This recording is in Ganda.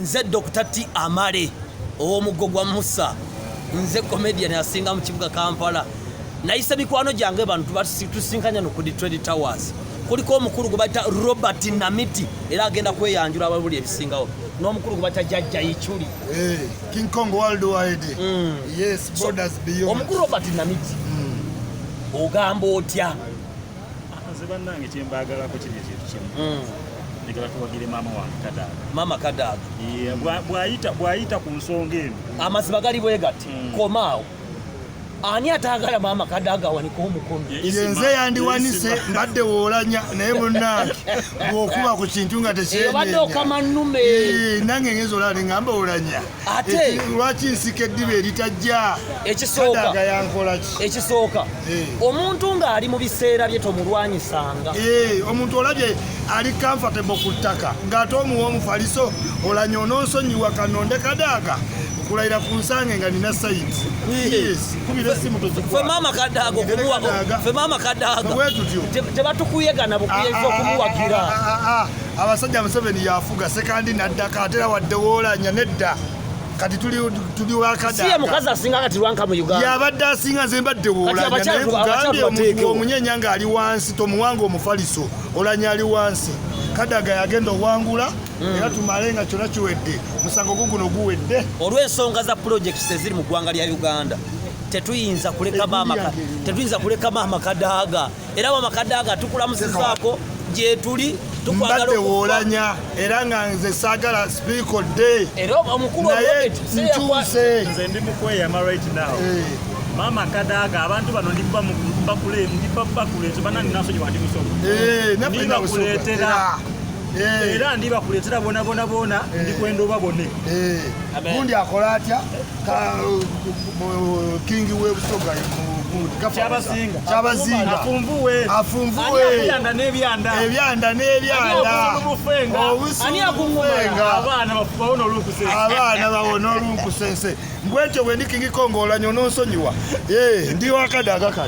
nze Dr. T Amale ow'omugogwa Musa nze comedian asinga mu kibuga Kampala nayise mikwano gyange bantu tusinkanya no ku Trade Towers kuliko omukulu gwe bayita Robert Namiti era agenda kweyanjula ababuli ebisingawo n'omukulu gwe bayita Jajja Ichuli King Kong worldwide yes borders beyond omukulu Robert Namiti ogamba otya nze bannange kyembagala ko kiri ekintu kimu negala tuwagire mama Kadaga bwayita ku nsonga eno amaziba gali bwe gati komaawo ani atagala mama Kadaga waniko omukono yenze yandiwanise mbadde woolanya naye munnange bw'okuba ku kintu nga tekyenyenya okamannume nange ngezo olala ngamba olanya ate lwaki nsika eddiba eritajja ekisooka yankola ki ekisooka omuntu ng'ali mu biseera bye tomulwanyisanga omuntu olabye ali comfortable ku ttaka ng'ate omuwa omufaliso olanya onoonsonyiwa Kanonde Kadaga kulayira ku nsange nga nina sayinsi kubira essimu fe mama Kadaga tebatukuyegana bukuyeza okumuwagira abasajja Museveni yafuga sekandi naddaka ate era wadde woolanya nedda kati tuli wa Kadaga siye mukazi asinga kati lwanka mu Uganda yabadde asinga nze mbadde woolanya naye kugambye omunyenya ng'ali wansi tomuwanga omufaliso olanya ali wansi Kadaga yagenda owangula era tumale nga kyonna kiwedde musango guno guwedde olw'ensonga za projects eziri mu ggwanga lya Uganda tetuyinza kuleka mama Kadaga era mama Kadaga tukulamusizaako gye tuli mbadde woolanya era nga nze saagala speak odde era omukulu naye nkyuse nze ndi mukweyama right now mama Kadaga abantu bano ndibakuleeta banani nasonyi wandi musomo ndibakuleetera era ndibakuleetera bona ndikwenda obabone gundi akola atya kingi w'ebusoga kyabazinga afunvuwe ebyanda abaana bawona olunkusense mbwekyo bwe ndi King Kong olanya ononsonyiwa ndi wa Kadaga kati